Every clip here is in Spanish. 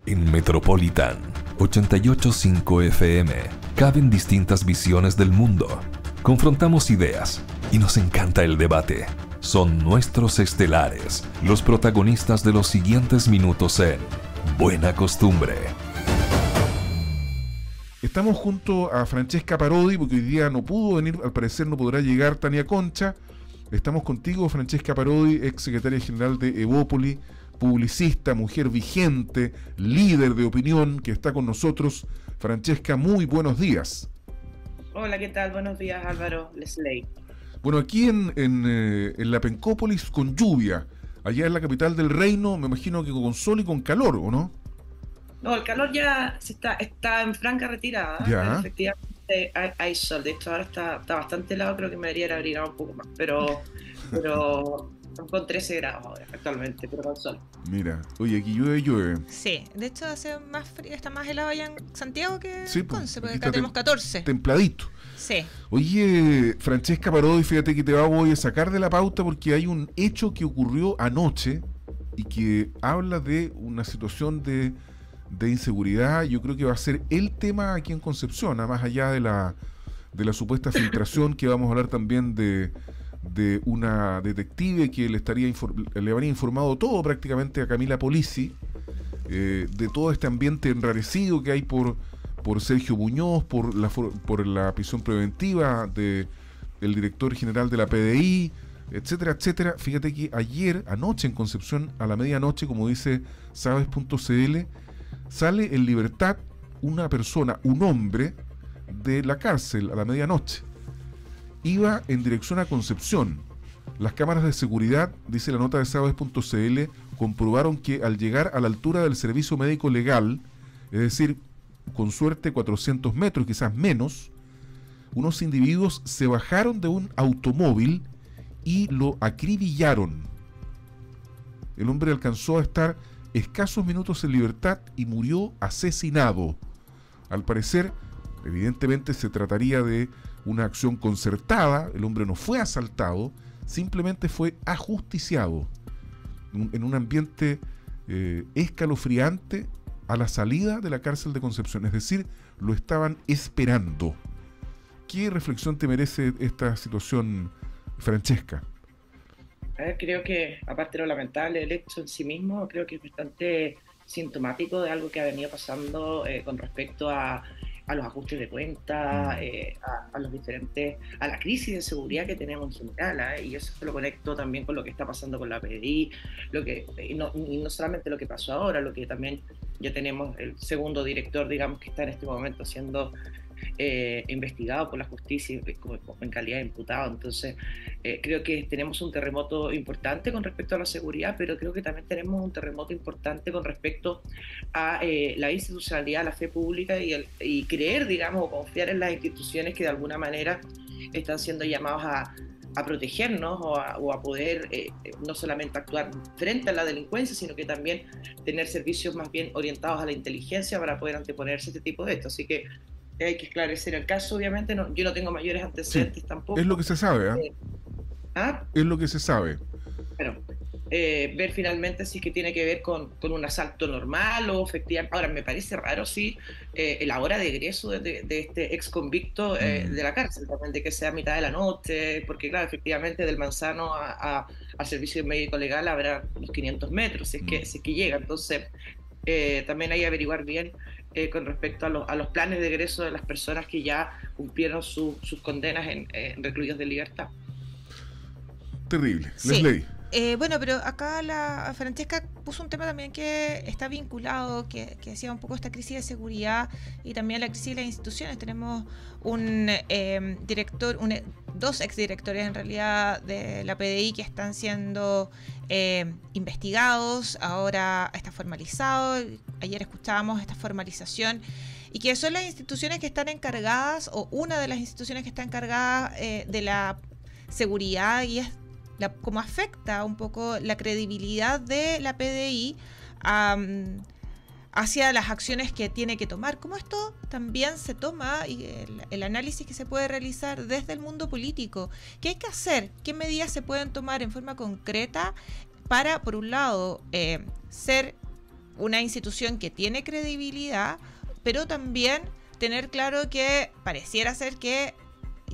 En Metropolitan 88.5 FM caben distintas visiones del mundo. Confrontamos ideas y nos encanta el debate. Son nuestros estelares, los protagonistas de los siguientes minutos en Buena Costumbre. Estamos junto a Francesca Parodi, porque hoy día no pudo venir, al parecer no podrá llegar Tania Concha. Estamos contigo, Francesca Parodi, ex secretaria general de Evópoli, publicista, mujer vigente, líder de opinión, que está con nosotros. Francesca, muy buenos días. Hola, ¿qué tal? Buenos días, Álvaro Lesley. Bueno, aquí en la Pencópolis con lluvia, allá en la capital del reino, me imagino que con sol y con calor, ¿o no? No, el calor ya está en franca retirada. Ya. Efectivamente hay sol. De hecho, ahora está bastante helado. Creo que me debería haber abrigado un poco más. Pero con 13 grados ahora actualmente, pero con sol. Mira, oye, aquí llueve. Sí, de hecho hace más frío, está más helado allá en Santiago que Sí, en Conce, porque aquí acá tenemos 14. Templadito. Sí. Oye, Francesca Parodi, fíjate que voy a sacar de la pauta porque hay un hecho que ocurrió anoche y que habla de una situación de inseguridad. Yo creo que va a ser el tema aquí en Concepción, más allá de la supuesta filtración, que vamos a hablar también de una detective que le habría informado todo prácticamente a Camila Polizzi, de todo este ambiente enrarecido que hay por Sergio Muñoz, por la prisión preventiva del director general de la PDI, etcétera, etcétera. Fíjate que anoche en Concepción, a la medianoche, como dice sabes.cl, sale en libertad una persona, un hombre, de la cárcel a la medianoche. Iba en dirección a Concepción. Las cámaras de seguridad, dice la nota de sabes.cl, comprobaron que al llegar a la altura del servicio médico legal, es decir, con suerte 400 metros, quizás menos, unos individuos se bajaron de un automóvil y lo acribillaron. El hombre alcanzó a estar escasos minutos en libertad y murió asesinado. Al parecer, evidentemente se trataría de una acción concertada. El hombre no fue asaltado, simplemente fue ajusticiado en un ambiente escalofriante a la salida de la cárcel de Concepción. Es decir, lo estaban esperando. ¿Qué reflexión te merece esta situación, Francesca? Creo que, aparte de lo lamentable del hecho en sí mismo, creo que es bastante sintomático de algo que ha venido pasando con respecto a los ajustes de cuenta, a la crisis de seguridad que tenemos en general, y eso lo conecto también con lo que está pasando con la PDI, y no solamente lo que pasó ahora, lo que también ya tenemos el segundo director, digamos, que está en este momento siendo investigado por la justicia en calidad de imputado. Entonces creo que tenemos un terremoto importante con respecto a la seguridad, pero creo que también tenemos un terremoto importante con respecto a la institucionalidad, la fe pública y creer, digamos, o confiar en las instituciones que de alguna manera están siendo llamados a protegernos o a poder no solamente actuar frente a la delincuencia, sino que también tener servicios más bien orientados a la inteligencia para poder anteponerse a este tipo de esto. Así que hay que esclarecer el caso, obviamente. Yo no tengo mayores antecedentes tampoco. Es lo que se sabe, Es lo que se sabe. Bueno, ver finalmente si es que tiene que ver con un asalto normal o efectivamente. Ahora, me parece raro, sí, la hora de egreso de este ex convicto de la cárcel, también de que sea a mitad de la noche, porque claro, efectivamente del Manzano al servicio médico legal habrá unos 500 metros, si es que llega. Entonces, también hay que averiguar bien con respecto a los planes de egreso de las personas que ya cumplieron sus condenas en recluidos de libertad. Terrible. Sí. Lesley. Bueno, pero acá la Francesca puso un tema también que está vinculado, que decía un poco esta crisis de seguridad y también la crisis de las instituciones. Tenemos un director, dos exdirectores en realidad de la PDI que están siendo investigados, ahora está formalizado. Ayer escuchábamos esta formalización y que son las instituciones que están encargadas, o una de las instituciones que está encargada de la seguridad, y es cómo afecta un poco la credibilidad de la PDI hacia las acciones que tiene que tomar. Cómo esto también se toma, y el análisis que se puede realizar desde el mundo político. ¿Qué hay que hacer? ¿Qué medidas se pueden tomar en forma concreta para, por un lado, ser una institución que tiene credibilidad, pero también tener claro que pareciera ser que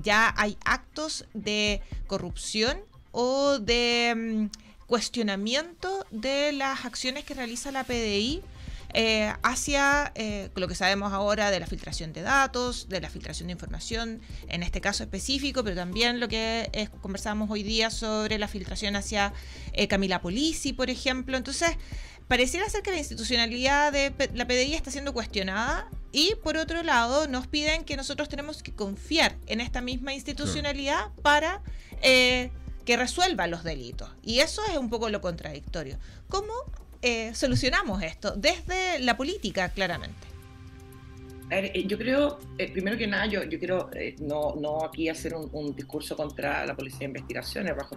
ya hay actos de corrupción o de cuestionamiento de las acciones que realiza la PDI hacia lo que sabemos ahora de la filtración de datos, de la filtración de información, en este caso específico, pero también lo que conversamos hoy día sobre la filtración hacia Camila Polisi, por ejemplo. Entonces, pareciera ser que la institucionalidad de la PDI está siendo cuestionada y, por otro lado, nos piden que nosotros tenemos que confiar en esta misma institucionalidad para que resuelva los delitos. Y eso es un poco lo contradictorio. ¿Cómo solucionamos esto? Desde la política, claramente. A ver, yo creo, primero que nada, yo quiero no aquí hacer un discurso contra la Policía de Investigaciones, bajo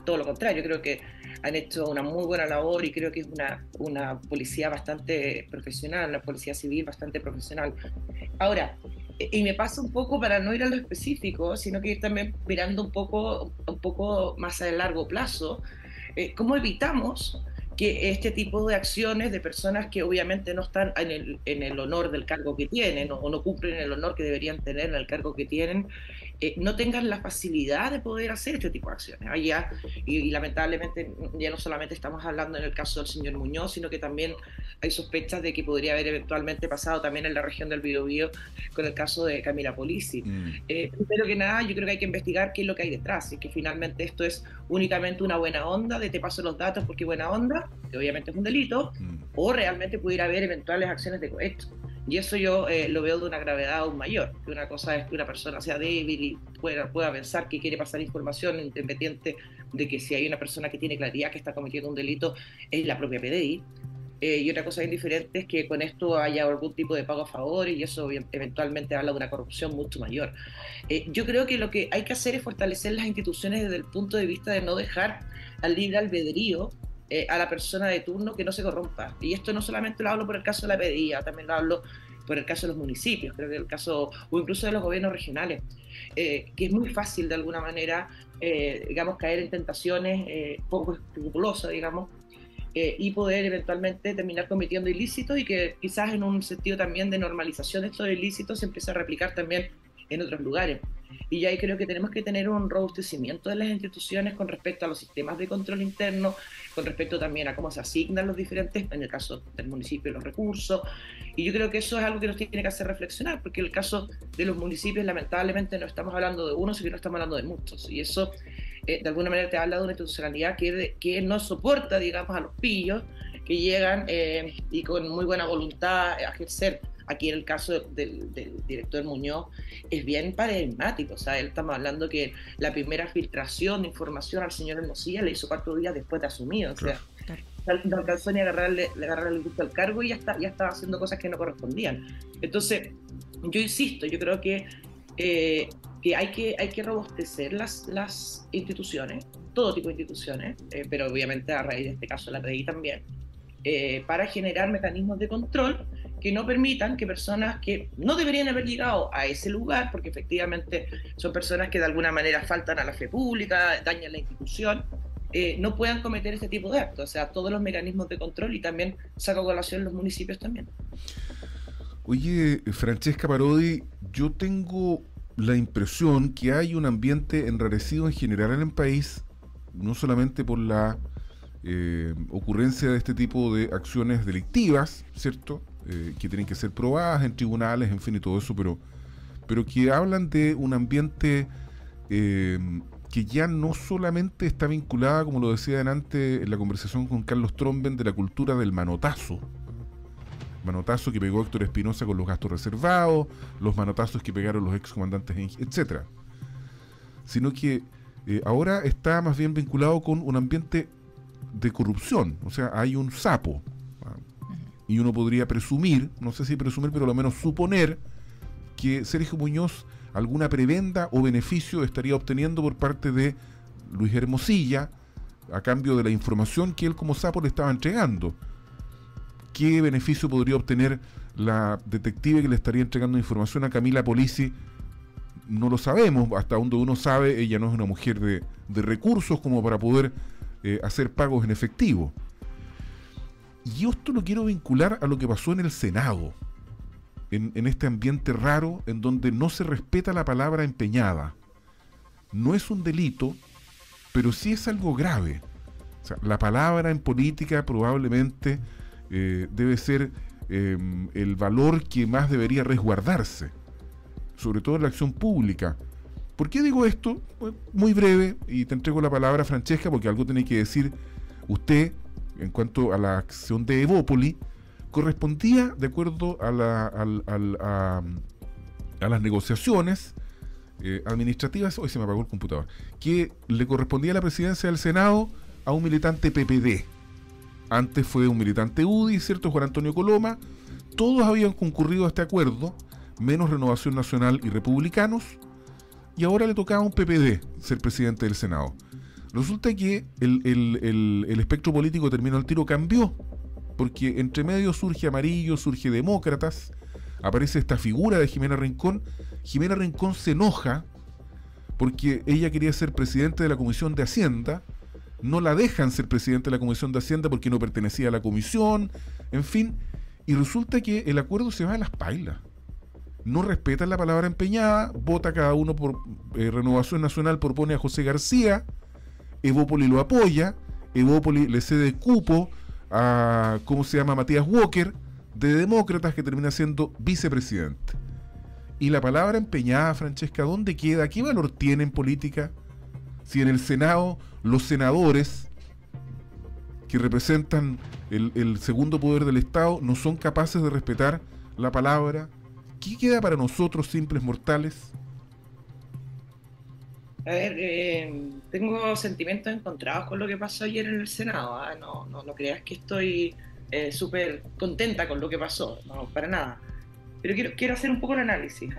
todo lo contrario. Yo creo que han hecho una muy buena labor y creo que es una policía bastante profesional, una policía civil bastante profesional. Ahora, y me pasa un poco para no ir a lo específico, sino que ir también mirando un poco más a largo plazo, cómo evitamos que este tipo de acciones de personas que obviamente no están en el honor del cargo que tienen o no cumplen el honor que deberían tener en el cargo que tienen, no tengan la facilidad de poder hacer este tipo de acciones. Allá, y lamentablemente ya no solamente estamos hablando en el caso del señor Muñoz, sino que también hay sospechas de que podría haber eventualmente pasado también en la región del Biobío con el caso de Camila Polisi. Primero que nada, yo creo que hay que investigar qué es lo que hay detrás, y que finalmente esto es únicamente una buena onda de te paso los datos porque buena onda, que obviamente es un delito, o realmente pudiera haber eventuales acciones de cohecho. Y eso yo lo veo de una gravedad aún mayor. Que una cosa es que una persona sea débil y pueda pensar que quiere pasar información independiente de que si hay una persona que tiene claridad que está cometiendo un delito es la propia PDI. Y otra cosa bien diferente es que con esto haya algún tipo de pago a favor y eso eventualmente habla de una corrupción mucho mayor. Yo creo que lo que hay que hacer es fortalecer las instituciones desde el punto de vista de no dejar al libre albedrío a la persona de turno que no se corrompa. Y esto no solamente lo hablo por el caso de la PDI, también lo hablo por el caso de los municipios, creo que el caso, o incluso de los gobiernos regionales, que es muy fácil de alguna manera, digamos, caer en tentaciones poco escrupulosas, digamos, y poder eventualmente terminar cometiendo ilícitos y que quizás en un sentido también de normalización de estos ilícitos se empieza a replicar también en otros lugares. Y ya ahí creo que tenemos que tener un robustecimiento de las instituciones con respecto a los sistemas de control interno, con respecto también a cómo se asignan los diferentes, en el caso del municipio, los recursos. Y yo creo que eso es algo que nos tiene que hacer reflexionar, porque en el caso de los municipios lamentablemente no estamos hablando de uno, sino que no estamos hablando de muchos. Y eso de alguna manera te habla de una institucionalidad que no soporta, digamos, a los pillos que llegan y con muy buena voluntad a ejercer. Aquí en el caso del director Muñoz es bien paradigmático, o sea, él estamos hablando que la primera filtración de información al señor Hermosilla le hizo 4 días después de asumido, o sea, no alcanzó ni a agarrarle el gusto al cargo y ya estaba haciendo cosas que no correspondían. Entonces, yo insisto, yo creo que hay que robustecer las instituciones, todo tipo de instituciones, pero obviamente a raíz de este caso la PDI también, para generar mecanismos de control que no permitan que personas que no deberían haber llegado a ese lugar, porque efectivamente son personas que de alguna manera faltan a la fe pública, dañan la institución, no puedan cometer este tipo de actos. O sea, todos los mecanismos de control y también saco a colación los municipios también. Oye, Francesca Parodi, yo tengo la impresión que hay un ambiente enrarecido en general en el país, no solamente por la ocurrencia de este tipo de acciones delictivas, ¿cierto? Que tienen que ser probadas en tribunales, en fin, y todo eso, pero que hablan de un ambiente que ya no solamente está vinculada, como lo decía antes en la conversación con Carlos Tromben, de la cultura del manotazo que pegó Héctor Espinosa con los gastos reservados, los manotazos que pegaron los excomandantes, etcétera, sino que ahora está más bien vinculado con un ambiente de corrupción. O sea, hay un sapo, y uno podría presumir, no sé si presumir, pero al menos suponer que Sergio Muñoz alguna prebenda o beneficio estaría obteniendo por parte de Luis Hermosilla a cambio de la información que él como sapo le estaba entregando. ¿Qué beneficio podría obtener la detective que le estaría entregando información a Camila Polisi? No lo sabemos. Hasta donde uno sabe, ella no es una mujer de recursos como para poder hacer pagos en efectivo. Y esto lo quiero vincular a lo que pasó en el Senado, en este ambiente raro en donde no se respeta la palabra empeñada. No es un delito, pero sí es algo grave. O sea, la palabra en política probablemente debe ser el valor que más debería resguardarse, sobre todo en la acción pública. ¿Por qué digo esto? Pues, muy breve, y te entrego la palabra, Francesca, porque algo tiene que decir usted en cuanto a la acción de Evópoli. Correspondía, de acuerdo a las negociaciones administrativas, hoy se me apagó el computador, que le correspondía a la presidencia del Senado a un militante PPD. Antes fue un militante UDI, ¿cierto? Juan Antonio Coloma. Todos habían concurrido a este acuerdo, menos Renovación Nacional y Republicanos, y ahora le tocaba a un PPD ser presidente del Senado. Resulta que el espectro político terminó al tiro, cambió, porque entre medio surge Amarillo, surge Demócratas, aparece esta figura de Jimena Rincón. Jimena Rincón se enoja porque ella quería ser presidente de la Comisión de Hacienda, no la dejan ser presidente de la Comisión de Hacienda porque no pertenecía a la comisión, en fin, y resulta que el acuerdo se va a las pailas. No respetan la palabra empeñada, vota cada uno por Renovación Nacional, propone a José García, Evópoli lo apoya, Evópoli le cede cupo a, ¿cómo se llama?, Matías Walker, de Demócratas, que termina siendo vicepresidente. Y la palabra empeñada, Francesca, ¿dónde queda? ¿Qué valor tiene en política? Si en el Senado los senadores, que representan el segundo poder del Estado, no son capaces de respetar la palabra, ¿qué queda para nosotros, simples mortales? A ver, tengo sentimientos encontrados con lo que pasó ayer en el Senado. No creas que estoy súper contenta con lo que pasó, no, para nada. Pero quiero hacer un poco el análisis.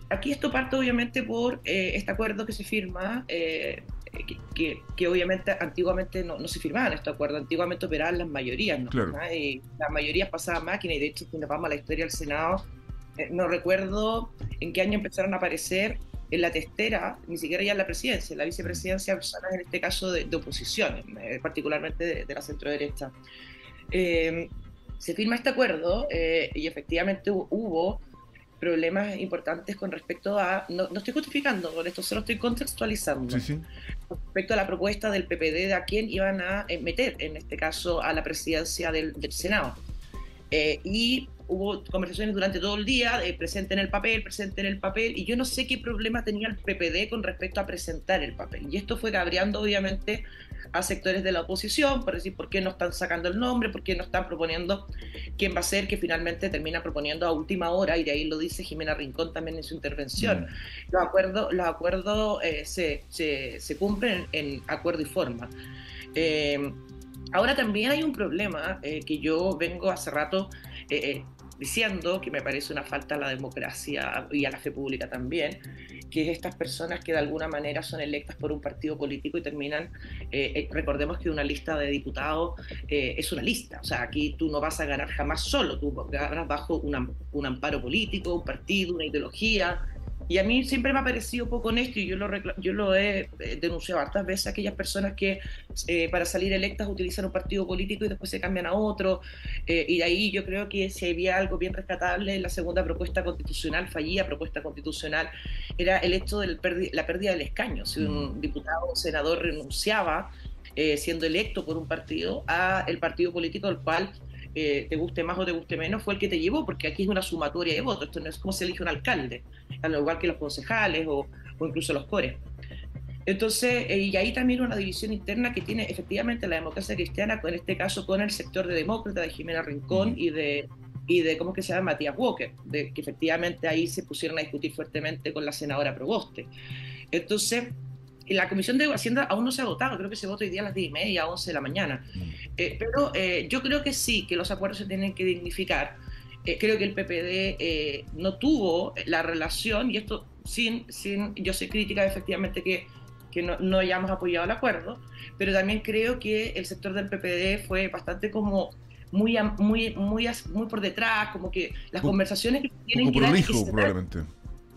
Aquí esto parte obviamente por este acuerdo que se firma, que obviamente antiguamente no se firmaban estos acuerdos, antiguamente operaban las mayorías, ¿no? Claro. Y las mayorías pasaban máquina, y de hecho, si nos vamos a la historia del Senado, no recuerdo en qué año empezaron a aparecer en la testera, ni siquiera ya en la presidencia, en la vicepresidencia, personas en este caso de oposición, particularmente de la centro-derecha. Se firma este acuerdo y efectivamente hubo problemas importantes con respecto a, no estoy justificando con esto, solo estoy contextualizando, Sí. con respecto a la propuesta del PPD de a quién iban a meter, en este caso a la presidencia del Senado. Y hubo conversaciones durante todo el día, presente en el papel, y yo no sé qué problema tenía el PPD con respecto a presentar el papel. Y esto fue cabreando obviamente a sectores de la oposición, por decir, ¿por qué no están sacando el nombre? ¿Por qué no están proponiendo quién va a ser? Que finalmente termina proponiendo a última hora, y de ahí lo dice Jimena Rincón también en su intervención. Los acuerdos se cumplen en acuerdo y forma. Ahora también hay un problema que yo vengo hace rato diciendo, que me parece una falta a la democracia y a la fe pública también, que es estas personas que de alguna manera son electas por un partido político y terminan, recordemos que una lista de diputados es una lista, o sea, aquí tú no vas a ganar jamás solo, tú ganas bajo un amparo político, un partido, una ideología. Y a mí siempre me ha parecido poco honesto, y yo lo he denunciado hartas veces, aquellas personas que para salir electas utilizan un partido político y después se cambian a otro, y de ahí yo creo que si había algo bien rescatable en la segunda propuesta constitucional, fallida propuesta constitucional, era el hecho de la pérdida del escaño. Si un diputado o senador renunciaba siendo electo por un partido a el partido político del cual te guste más o te guste menos, fue el que te llevó, porque aquí es una sumatoria de votos, esto no es como se elige un alcalde, al igual que los concejales o incluso los cores. Entonces, y ahí también una división interna que tiene efectivamente la democracia cristiana, en este caso con el sector de Demócrata, de Jimena Rincón y de ¿cómo es que se llama? Matías Walker, que efectivamente ahí se pusieron a discutir fuertemente con la senadora Proboste. Entonces, la Comisión de Hacienda aún no se ha votado, creo que se vota hoy día a las 10:30, 11 de la mañana. Pero yo creo que sí, que los acuerdos se tienen que dignificar. Creo que el PPD no tuvo la relación, y esto sin yo soy crítica efectivamente que no hayamos apoyado el acuerdo, pero también creo que el sector del PPD fue bastante como muy por detrás, como que las conversaciones que tienen que dar, probablemente.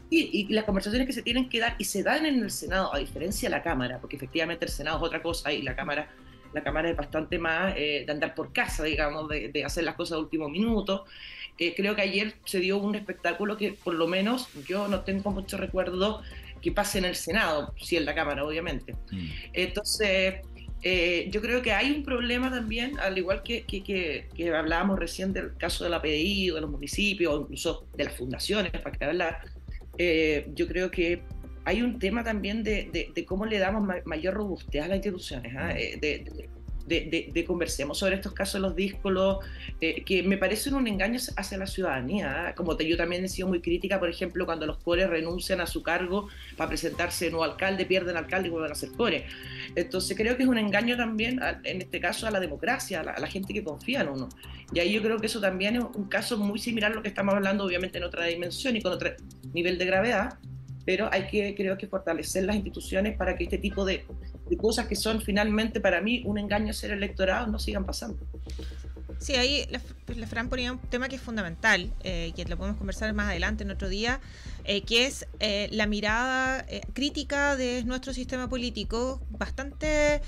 y las conversaciones que se tienen que dar y se dan en el Senado, a diferencia de la Cámara, porque efectivamente el Senado es otra cosa y la Cámara La Cámara es bastante más de andar por casa, digamos, de hacer las cosas de último minuto. Creo que ayer se dio un espectáculo que por lo menos yo no tengo mucho recuerdo que pase en el Senado, sí en la Cámara, obviamente. Entonces, yo creo que hay un problema también, al igual que hablábamos recién del caso de la PDI, o de los municipios, o incluso de las fundaciones, para que hablar. Yo creo que hay un tema también de cómo le damos mayor robustez a las instituciones, de conversemos sobre estos casos de los díscolos, que me parecen un engaño hacia la ciudadanía, como yo también he sido muy crítica, por ejemplo, cuando los cores renuncian a su cargo para presentarse de nuevo alcalde, pierden alcalde y vuelven a ser cores. Entonces creo que es un engaño también, en este caso, a la democracia, a la gente que confía en uno. Y ahí yo creo que eso también es un caso muy similar a lo que estamos hablando, obviamente en otra dimensión y con otro nivel de gravedad, pero hay que, creo que, fortalecer las instituciones para que este tipo de cosas que son finalmente para mí un engaño hacia el electorado no sigan pasando. Sí, ahí la Fran ponía un tema que es fundamental, que lo podemos conversar más adelante en otro día, que es la mirada crítica de nuestro sistema político, bastante,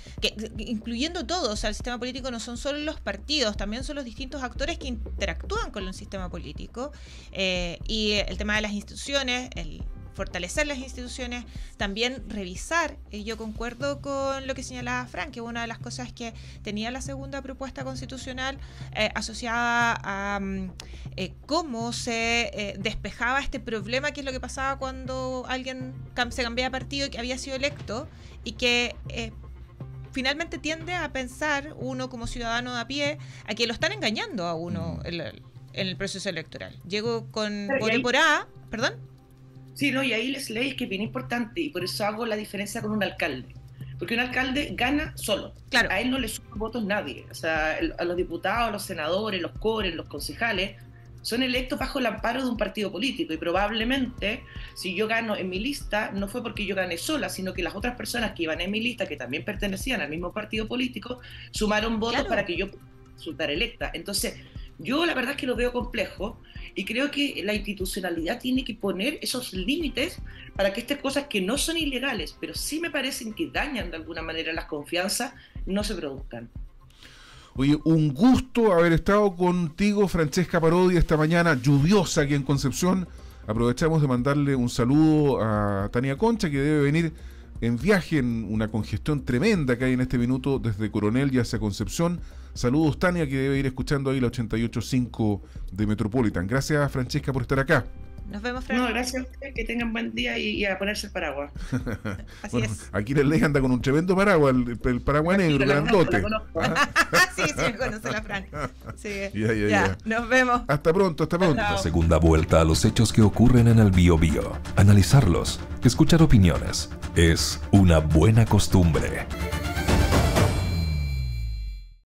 incluyendo todo. O sea, el sistema político no son solo los partidos, también son los distintos actores que interactúan con el sistema político, y el tema de las instituciones, fortalecer las instituciones, también revisar. Yo concuerdo con lo que señalaba Fran, que una de las cosas que tenía la segunda propuesta constitucional asociada a cómo se despejaba este problema, que es lo que pasaba cuando alguien se cambiaba de partido y que había sido electo, y que finalmente tiende a pensar uno como ciudadano de a pie a que lo están engañando a uno en el proceso electoral. Llego con voté por A, perdón. Sí, no, y ahí les leí que es bien importante, y por eso hago la diferencia con un alcalde. Porque un alcalde gana solo. Claro. A él no le suman votos nadie. O sea, a los diputados, a los senadores, los cores, los concejales, son electos bajo el amparo de un partido político. Y probablemente, si yo gano en mi lista, no fue porque yo gané sola, sino que las otras personas que iban en mi lista, que también pertenecían al mismo partido político, sumaron votos, claro, para que yo resultara electa. Entonces, yo la verdad es que lo veo complejo, y creo que la institucionalidad tiene que poner esos límites para que estas cosas que no son ilegales, pero sí me parecen que dañan de alguna manera las confianzas, no se produzcan. Oye, un gusto haber estado contigo, Francesca Parodi, esta mañana lluviosa aquí en Concepción. Aprovechamos de mandarle un saludo a Tania Concha, que debe venir en viaje en una congestión tremenda que hay en este minuto desde Coronel y hacia Concepción. Saludos, Tania, que debe ir escuchando ahí la 88.5 de Metropolitan. Gracias, Francesca, por estar acá. Nos vemos, Fran. No, gracias a ustedes, que tengan buen día y a ponerse el paraguas. Así bueno, es. Aquí en ley anda con un tremendo paraguas, el paraguas negro, grandote. Sí, me conoce la Fran. Sí. Ya. Nos vemos. Hasta pronto, hasta pronto. La segunda vuelta a los hechos que ocurren en el Biobío. Analizarlos, escuchar opiniones, es una buena costumbre.